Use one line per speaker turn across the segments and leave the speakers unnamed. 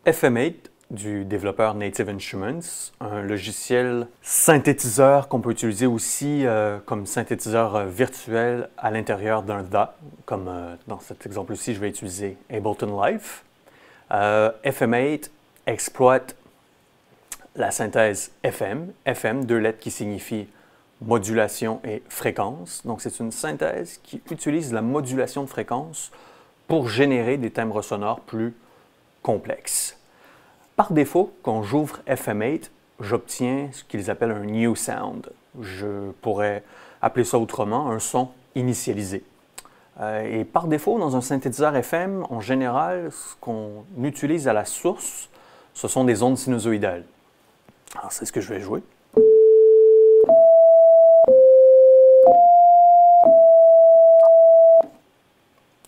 FM8 du développeur Native Instruments, un logiciel synthétiseur qu'on peut utiliser aussi comme synthétiseur virtuel à l'intérieur d'un DAW, comme dans cet exemple-ci, je vais utiliser Ableton Live. FM8 exploite la synthèse FM, FM, deux lettres qui signifient modulation et fréquence. Donc c'est une synthèse qui utilise la modulation de fréquence pour générer des timbres sonores plus complexes. Par défaut, quand j'ouvre FM8, j'obtiens ce qu'ils appellent un New Sound. Je pourrais appeler ça autrement, un son initialisé. Et par défaut, dans un synthétiseur FM, en général, ce qu'on utilise à la source, ce sont des ondes sinusoïdales. Alors, c'est ce que je vais jouer.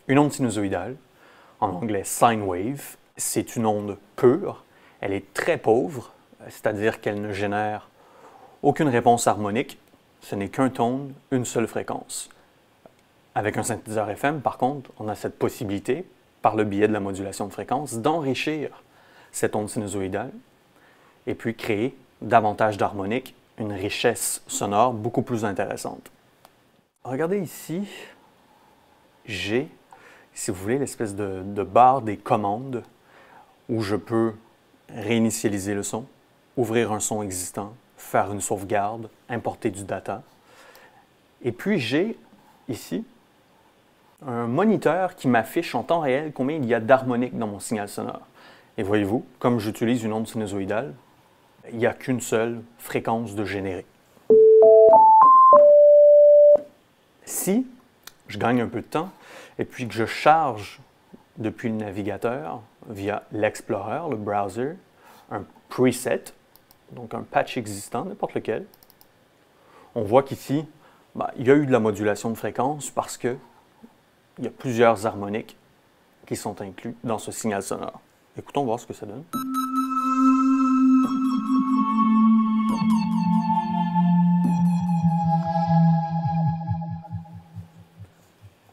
Une onde sinusoïdale, en anglais sine wave, c'est une onde pure. Elle est très pauvre, c'est-à-dire qu'elle ne génère aucune réponse harmonique. Ce n'est qu'un tone, une seule fréquence. Avec un synthétiseur FM, par contre, on a cette possibilité, par le biais de la modulation de fréquence, d'enrichir cette onde sinusoïdale et puis créer davantage d'harmonique, une richesse sonore beaucoup plus intéressante. Regardez ici, j'ai, si vous voulez, l'espèce de barre des commandes où je peux réinitialiser le son, ouvrir un son existant, faire une sauvegarde, importer du data. Et puis j'ai ici un moniteur qui m'affiche en temps réel combien il y a d'harmonique dans mon signal sonore. Et voyez-vous, comme j'utilise une onde sinusoïdale, il n'y a qu'une seule fréquence de générer. Si je gagne un peu de temps et puis que je charge depuis le navigateur via l'Explorer, le browser, un preset, donc un patch existant, n'importe lequel, on voit qu'ici, il y a eu de la modulation de fréquence parce qu'il y a plusieurs harmoniques qui sont inclus dans ce signal sonore. Écoutons voir ce que ça donne.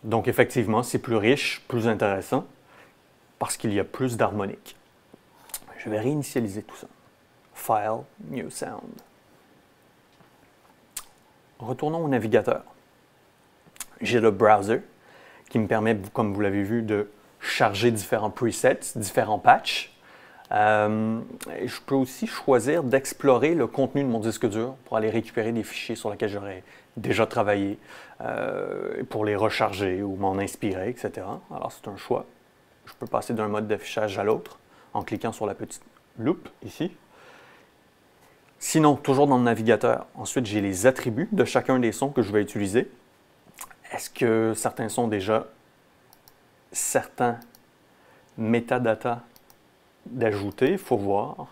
Donc effectivement, c'est plus riche, plus intéressant, parce qu'il y a plus d'harmoniques. Je vais réinitialiser tout ça. File, New Sound. Retournons au navigateur. J'ai le browser qui me permet, comme vous l'avez vu, de charger différents presets, différents patchs. Je peux aussi choisir d'explorer le contenu de mon disque dur pour aller récupérer des fichiers sur lesquels j'aurais déjà travaillé, pour les recharger ou m'en inspirer, etc. Alors c'est un choix. Je peux passer d'un mode d'affichage à l'autre en cliquant sur la petite loupe ici. Sinon, toujours dans le navigateur, ensuite j'ai les attributs de chacun des sons que je vais utiliser. Est-ce que certains sont déjà certains métadatas d'ajouter? Il faut voir.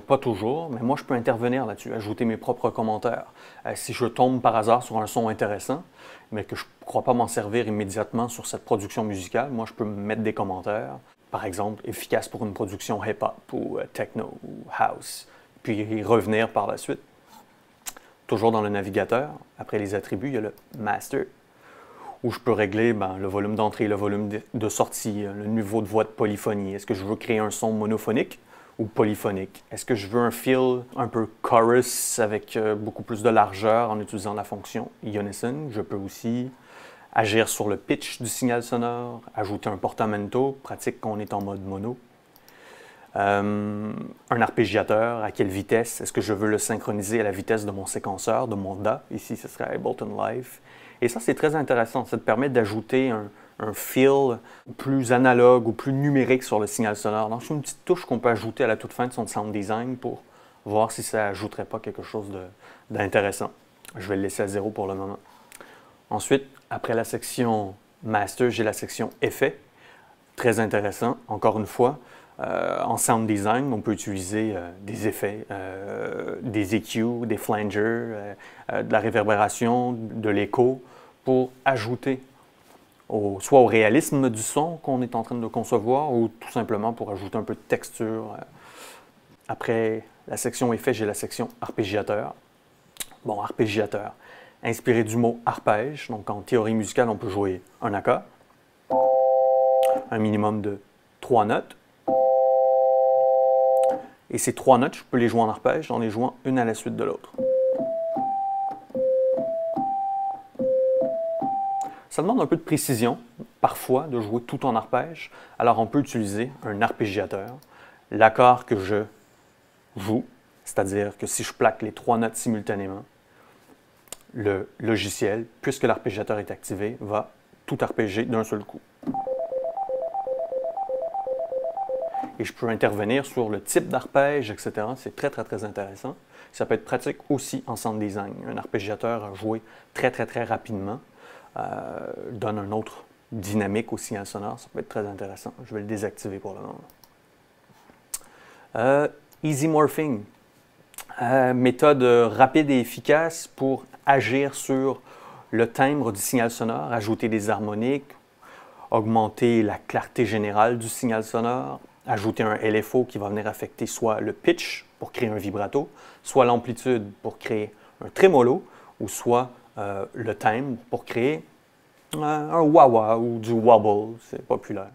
Pas toujours, mais moi je peux intervenir là-dessus, ajouter mes propres commentaires. Si je tombe par hasard sur un son intéressant, mais que je ne crois pas m'en servir immédiatement sur cette production musicale, moi je peux mettre des commentaires, par exemple, efficaces pour une production hip-hop ou techno ou house, puis y revenir par la suite. Toujours dans le navigateur, après les attributs, il y a le master, où je peux régler le volume d'entrée, le volume de sortie, le niveau de voix de polyphonie. Est-ce que je veux créer un son monophonique ou polyphonique? Est-ce que je veux un feel un peu chorus avec beaucoup plus de largeur en utilisant la fonction Unison? Je peux aussi agir sur le pitch du signal sonore, ajouter un portamento, pratique quand on est en mode mono. Un arpégiateur, à quelle vitesse? Est-ce que je veux le synchroniser à la vitesse de mon séquenceur, de mon DA? Ici, ce serait Ableton Live. Et ça, c'est très intéressant. Ça te permet d'ajouter un feel plus analogue ou plus numérique sur le signal sonore. Donc, c'est une petite touche qu'on peut ajouter à la toute fin de son sound design pour voir si ça n'ajouterait pas quelque chose d'intéressant. Je vais le laisser à 0 pour le moment. Ensuite, après la section Master, j'ai la section Effets. Très intéressant. Encore une fois, en sound design, on peut utiliser des effets, des EQ, des flangers, de la réverbération, de l'écho, pour ajouter soit au réalisme du son qu'on est en train de concevoir, ou tout simplement pour ajouter un peu de texture. Après la section effet, j'ai la section arpégiateur. Bon, arpégiateur, inspiré du mot arpège. Donc en théorie musicale, on peut jouer un accord, un minimum de 3 notes, Et ces 3 notes, je peux les jouer en arpège en les jouant une à la suite de l'autre. Ça demande un peu de précision, parfois, de jouer tout en arpège. Alors, on peut utiliser un arpégiateur. L'accord que je joue, c'est-à-dire que si je plaque les 3 notes simultanément, le logiciel, puisque l'arpégiateur est activé, va tout arpéger d'un seul coup. Et je peux intervenir sur le type d'arpège, etc. C'est très, très, très intéressant. Ça peut être pratique aussi en sound design. Un arpégiateur à jouer très, très, très rapidement donne une autre dynamique au signal sonore. Ça peut être très intéressant. Je vais le désactiver pour le moment. Easy morphing. Méthode rapide et efficace pour agir sur le timbre du signal sonore, ajouter des harmoniques, augmenter la clarté générale du signal sonore, ajouter un LFO qui va venir affecter soit le pitch pour créer un vibrato, soit l'amplitude pour créer un trémolo, ou soit le timbre pour créer un wah-wah ou du wobble, c'est populaire.